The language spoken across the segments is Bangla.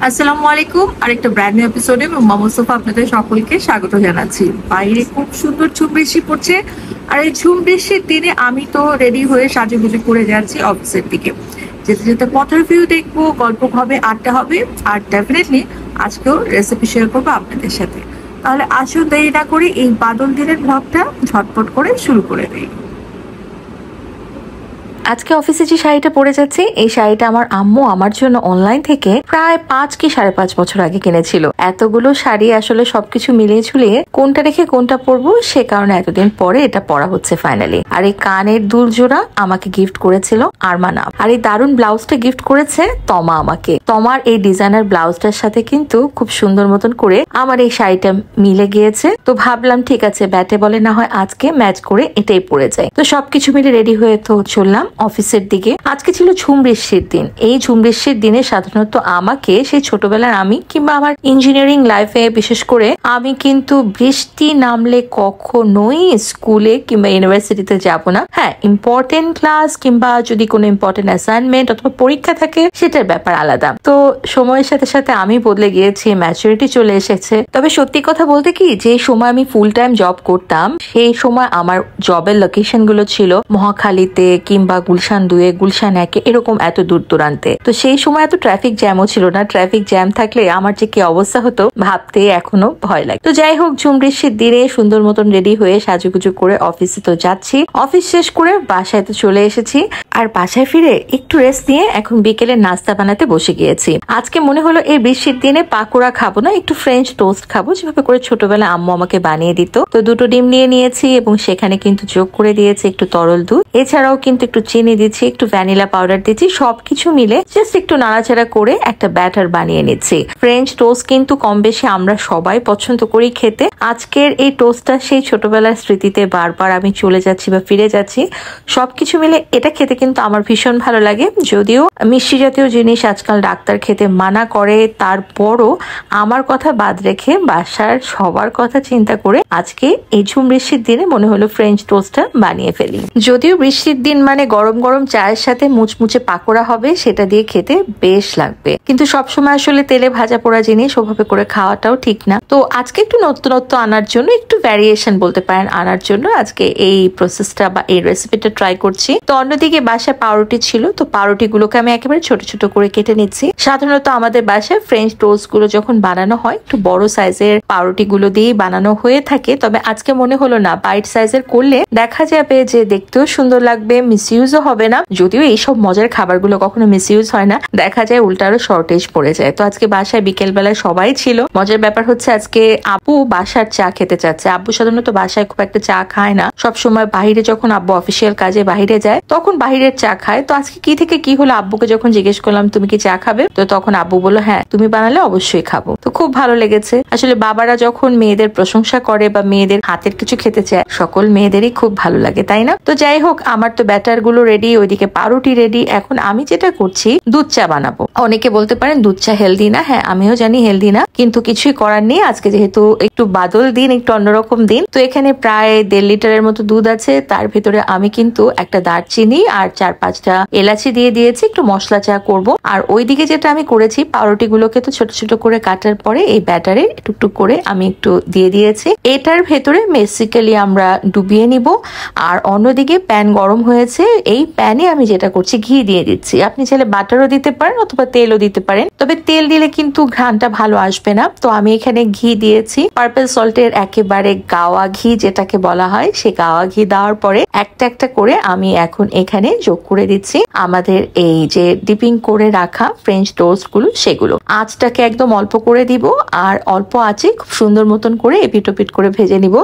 আসসালামু আলাইকুম। আরেকটা ব্র্যান্ড নিউ এপিসোডে মোহাম্মদ মুস্তফা আপনাদের সকলকে স্বাগত জানাচ্ছি। বাইরে খুব সুন্দর ঝুম বৃষ্টি পড়ছে, আর এই ঝুম বৃষ্টির দিনে আমি তো রেডি হয়ে সাজুগুজু করে যাচ্ছি অফিসের দিকে। যেতে যেতে পথের ভিউ দেখবো, গল্প হবে, আড্ডা হবে, আর ডেফিনেটলি আজকেও রেসিপি শেয়ার করবো আপনাদের সাথে। তাহলে আসুন দেরি না করে এই বাদল দিনের ব্লগটা ঝটপট করে শুরু করে দিই। আজকে অফিসে যে শাড়িটা পরে যাচ্ছি, এই শাড়িটা আমার আম্মু আমার জন্য অনলাইন থেকে প্রায় 5 কি 5.5 বছর আগে কিনেছিল। এতগুলো শাড়ি আসলে সবকিছু মিলিয়ে ঝুলিয়ে কোনটা রেখে কোনটা পরবো, সে কারণে এতদিন পরে এটা পরা হচ্ছে ফাইনালি। আর এই কানের দুল জোড়া আমাকে গিফট করেছিল আরমানা, আর এই দারুন ব্লাউজটা গিফট করেছে তমা আমাকে। তমার এই ডিজাইনার ব্লাউজটার সাথে কিন্তু খুব সুন্দর মতন করে আমার এই শাড়িটা মিলে গিয়েছে। তো ভাবলাম ঠিক আছে, ব্যাটে বলে না হয় আজকে ম্যাচ করে এটাই পরে যায়। তো সবকিছু মিলে রেডি হয়ে তো চললাম অফিসের দিকে। আজকে ছিল ঝুম বৃষ্টির দিন। এই ঝুম বৃষ্টির দিনে সাধারণত আমাকে সেই ছোটবেলার আমি কিংবা আমার ইঞ্জিনিয়ারিং লাইফে বিশেষ করে আমি কিন্তু বৃষ্টি নামলে কখনোই স্কুলে কিংবা ইউনিভার্সিটিতে যাব না। হ্যাঁ, ইম্পর্টেন্ট ক্লাস কিংবা যদি কোনো ইম্পর্টেন্ট অ্যাসাইনমেন্ট অথবা পরীক্ষা থাকে সেটার ব্যাপার আলাদা। তো সময়ের সাথে সাথে আমি বদলে গিয়েছি, ম্যাচুরিটি চলে এসেছে। তবে সত্যি কথা বলতে কি, যে সময় আমি ফুল টাইম জব করতাম সেই সময় আমার জবের লোকেশন গুলো ছিল মহাখালীতে কিংবা গুলশান 2 গুলশান 1 এরকম এত দূর দূরান্তে। তো সেই সময় এত ট্রাফিক জ্যামও ছিল না। ট্রাফিক জ্যাম থাকলে আমার যে কি অবস্থা হতো ভাবতে এখনো ভয় লাগে। তো যাই হোক, ঝুম বৃষ্টির দিনে সুন্দর মতন রেডি হয়ে সাজুগুজু করে অফিসে তো যাচ্ছি। অফিস শেষ করে বাসায় তো চলে এসেছি, আর বাসায় ফিরে একটু রেস্ট নিয়ে এখন বিকেলে নাস্তা বানাতে বসে গিয়েছি। আজকে মনে হলো এই বৃষ্টির দিনে পাকোড়া খাবো না, একটু ফ্রেঞ্চ টোস্ট খাবো, যেভাবে করে ছোটবেলায় আম্মু আমাকে বানিয়ে দিত। তো 2টো ডিম নিয়ে নিয়েছি এবং সেখানে কিন্তু যোগ করে দিয়েছি একটু তরল দুধ, এছাড়াও কিন্তু একটু চিনি দিচ্ছি, একটু ভ্যানিলা পাউডার দিচ্ছি। সবকিছু মিলে জাস্ট একটু নাড়াচাড়া করে একটা ব্যাটার বানিয়ে নিচ্ছি। ফ্রেঞ্চ টোস্ট কিন্তু কম বেশি আমরা সবাই পছন্দ করি খেতে। আজকের এই টোস্টটা সেই ছোটবেলার স্মৃতিতে বারবার আমি চলে যাচ্ছি বা ফিরে যাচ্ছি। সবকিছু মিলে এটা খেতে কিন্তু আমার ভীষণ ভালো লাগে। যদিও মিষ্টি জাতীয় জিনিস আজকাল ডাক্তার খেতে মানা করে, তারপরও আমার কথা বাদ রেখে বাসার সবার কথা চিন্তা করে আজকে এই ঝুম বৃষ্টির দিনে মনে হলো ফ্রেঞ্চ টোস্টটা বানিয়ে ফেলি। যদিও বৃষ্টির দিন মানে গরম গরম চায়ের সাথে মুচমুচে পাকোড়া হবে, সেটা দিয়ে খেতে বেশ লাগবে। কিন্তু সবসময় আসলে তেলে ভাজা পোড়া জিনিস ওভাবে করে খাওয়াটাও ঠিক না। তো আজকে একটু নতুনত্ব আনার জন্য, একটু ভ্যারিয়েশন বলতে পারেন আনার জন্য আজকে এই প্রসেসটা বা এই রেসিপিটা ট্রাই করছি। তো অন্যদিকে বাসায় পাউরুটি ছিল, তো পাউরুটি গুলোকে আমি একেবারে ছোট ছোট করে কেটে নিচ্ছি। সাধারণত আমাদের বাসায় ফ্রেঞ্চ টোস্ট গুলো যখন বানানো হয় একটু বড় সাইজের পাউরুটি গুলো দিয়েই বানানো হয়ে থাকে। তবে আজকে মনে হলো না, বাইট সাইজের করলে দেখা যাবে যে দেখতেও সুন্দর লাগবে, মিসইউজও হবে না। যদিও এইসব মজার খাবারগুলো কখনো মিসইউজ হয় না, দেখা যায় উল্টারও শর্টেজ পড়ে যায়। তো আজকে বাসায় বিকেল বেলায় সবাই ছিল। মজার ব্যাপার হচ্ছে আজকে আব্বু বাসার চা খেতে চাচ্ছে। আব্বু সাধারণত বাসায় খুব একটা চা খায় না, সবসময় বাহিরে যখন আব্বু অফিসিয়াল কাজে বাহিরে যায় তখন বাহিরের চা খায়। তো আজকে কি থেকে কি হলো, আব্বুকে যখন জিজ্ঞেস করলাম তুমি কি চা খাবে, তো তখন আব্বু বললো হ্যাঁ তুমি বানালে অবশ্যই খাবো। তো খুব ভালো লেগেছে। আসলে বাবারা যখন মেয়েদের প্রশংসা করে বা মেয়েদের হাতের কিছু খেতে চায়, সকল মেয়েদেরই খুব ভালো লাগে, তাই না? তো যাই হোক, আমার তো ব্যাটার গুলো রেডি, ওইদিকে পাউরুটি রেডি। এখন আমি যেটা করছি, দুধ চা বানাবো। অনেকে বলতে পারেন দুধ চা হেলদি না। হ্যাঁ, আমিও জানি হেলদি না, কিন্তু কিছুই করার নেই। আজকে যেহেতু একটু বাদল দিন, একটু অন্যরকম দিন, তো এখানে প্রায় 1.5 লিটারের মতো দুধ আছে। তার ভিতরে আমি কিন্তু একটা দারচিনি আর 4-5টা এলাচি দিয়ে দিয়েছি, একটু মশলা চা করব। আর ওইদিকে যেটা আমি করেছি, পাউরুটি গুলোকে তো ছোট ছোট করে কাটার পরে এই ব্যাটারে টুকটুক করে আমি একটু দিয়ে দিয়েছি। এটার ভেতরে বেসিক্যালি আমরা ডুবিয়ে নিব। আর অন্যদিকে প্যান গরম হয়েছে, এই প্যানে আমি যেটা করছি ঘি দিয়ে দিচ্ছি। আপনি চাইলে বাটারও দিতে পারেন অথবা তেলও দিতে পারেন, তবে তেল দিলে কিন্তু ঘ্রাণটা ভালো আসবে না। তো আমি এখানে ঘি দিয়েছি, পার্পল সল্টের একেবারে গাওয়া ঘি যেটাকে বলা হয়, সেই গাওয়া ঘি দেওয়ার পরে একটা একটা করে আমি এখন এখানে যোগ করে দিচ্ছি আমাদের এই যে ডিপিং করে রাখা ফ্রেঞ্চ টোস্ট গুলো, সেগুলো। আঁচটাকে একদম অল্প করে দিব, আর অল্প আঁচে খুব সুন্দর মতন করে এপিট ওপিট করে ভেজে নিব।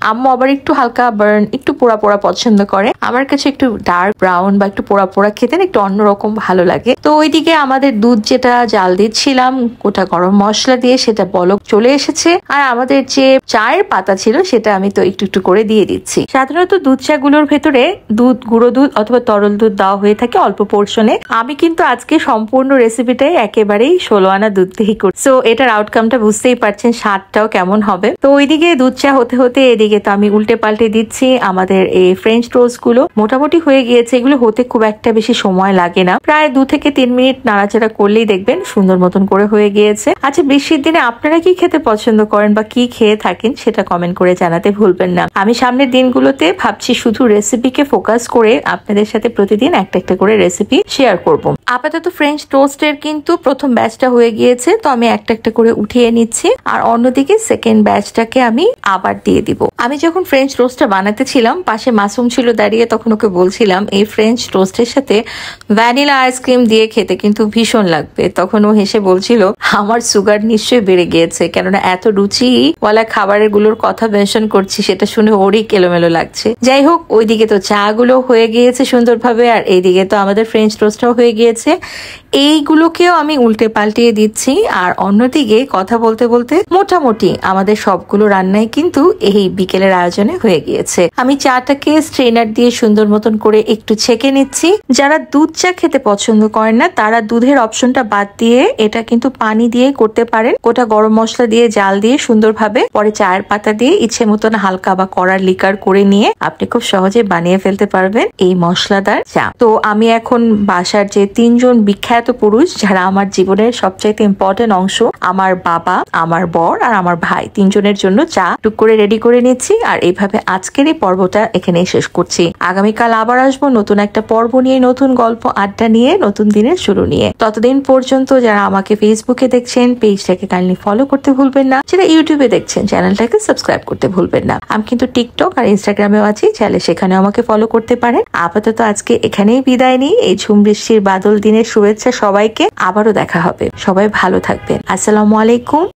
আম্মু আবার একটু হালকা বার্ন, একটু পোড়া পোড়া পছন্দ করে। আমার কাছে একটু ডার্ক ব্রাউন বা একটু পোড়া পোড়া খেতে একটু অন্যরকম ভালো লাগে। তো ওইদিকে আমাদের দুধ যেটা জাল দিচ্ছিলাম গোটা গরম মশলা দিয়ে, সেটা বলক চলে এসেছে। আর আমাদের যে চায়ের পাতা ছিল সেটা আমি তো একটু একটু করে দিয়ে দিচ্ছি। সাধারণত দুধ চা গুলোর ভেতরে দুধ, গুঁড়ো দুধ অথবা তরল দুধ দেওয়া হয়ে থাকে অল্প পোর্শনে। আমি কিন্তু আজকে সম্পূর্ণ রেসিপিটাই একেবারেই 16 আনা দুধ দিয়েই করছি। সো এটার আউটকামটা বুঝতেই পারছেন, স্বাদটাও কেমন হবে। তো ওইদিকে দুধ চা হতে হতে এদিকে তো আমি উল্টে পাল্টে দিচ্ছি আমাদের এই ফ্রেঞ্চ টোস্ট গুলো। মোটামুটি হয়ে গিয়েছে। গিয়েছে। এগুলো হতে খুব একটা বেশি সময় লাগে না, প্রায় 2 থেকে 3 মিনিট নাড়াচাড়া করলেই দেখবেন সুন্দর মতন করে হয়ে গিয়েছে। আচ্ছা, বৃষ্টির দিনে আপনারা কি খেতে পছন্দ করেন বা কি খেয়ে থাকেন সেটা কমেন্ট করে জানাতে ভুলবেন না। আমি সামনের দিনগুলোতে ভাবছি শুধু রেসিপিকে ফোকাস করে আপনাদের সাথে প্রতিদিন একটা একটা করে রেসিপি শেয়ার করব। আপাতত ফ্রেঞ্চ টোস্টের কিন্তু প্রথম ব্যাচটা হয়ে গিয়েছে, তো আমি একটা একটা করে উঠিয়ে নিচ্ছি, আর অন্যদিকে সেকেন্ড ব্যাচটাকে আমি আবার দিয়ে দিব। আমি যখন ফ্রেঞ্চ টোস্টটা বানাতেছিলাম, পাশে মাসুম ছিল দাঁড়িয়ে, তখন ওকে বলছিলাম এই ফ্রেঞ্চ টোস্টের সাথে ভ্যানিলা আইসক্রিম দিয়ে খেতে কিন্তু ভীষণ লাগবে। তখন ও হেসে বলছিল আমার সুগার নিশ্চয়ই বেড়ে গিয়েছে, কেননা এত রুচিওয়ালা খাবারের গুলোর কথা মেনশন করছি, সেটা শুনে ওরই এলোমেলো লাগছে। যাই হোক, ওইদিকে তো চা গুলো হয়ে গিয়েছে সুন্দরভাবে, আর এইদিকে তো আমাদের ফ্রেঞ্চ টোস্টটাও হয়ে গিয়েছে। এইগুলোকেও আমি উল্টে পাল্টিয়ে দিচ্ছি, আর অন্যদিকে কথা বলতে বলতে মোটামুটি আমাদের সবগুলো রান্নাই কিন্তু এই বিকেলের আয়োজনে হয়ে গিয়েছে। আমি চাটাকে স্ট্রেনার দিয়ে সুন্দর মতন করে একটু ছেঁকে নিচ্ছি। যারা দুধ চা খেতে পছন্দ করেন না, তারা দুধের অপশনটা বাদ দিয়ে এটা কিন্তু পানি দিয়ে করতে পারেন। গোটা গরম মশলা দিয়ে জাল দিয়ে সুন্দরভাবে পরে চায়ের পাতা দিয়ে ইচ্ছে মতন হালকা বা কড়ার লিকার করে নিয়ে আপনি খুব সহজে বানিয়ে ফেলতে পারবেন এই মশলাদার চা। তো আমি এখন বাসার যে 3 জন বিখ্যাত পুরুষ, যারা আমার জীবনের সবচাইতে ইম্পর্টেন্ট অংশ, আমার বাবা, আমার বর আর আমার ভাই, 3 জনের জন্য চা টুক করে রেডি করে নিচ্ছি। আর এইভাবে আজকের এই পর্বটা এখানেই শেষ করছি। আগামীকাল আবার আসবো নতুন একটা পর্ব নিয়ে, নতুন গল্প আড্ডা নিয়ে, নতুন দিনের শুরু নিয়ে। ততদিন পর্যন্ত যারা আমাকে ফেসবুকে দেখছেন, পেজটাকে কাইন্ডলি ফলো করতে ভুলবেন না। যারা ইউটিউবে দেখছেন, চ্যানেলটাকে সাবস্ক্রাইব করতে ভুলবেন না। আমি কিন্তু টিকটক আর ইনস্টাগ্রামেও আছি, চাইলে সেখানে আমাকে ফলো করতে পারেন। আপাতত আজকে এখানেই বিদায় নিই। এই ঝুম বৃষ্টির বাদল দিনের শুভেচ্ছা সবাইকে। আবারও দেখা হবে। সবাই ভালো থাকবেন। আসসালামু আলাইকুম।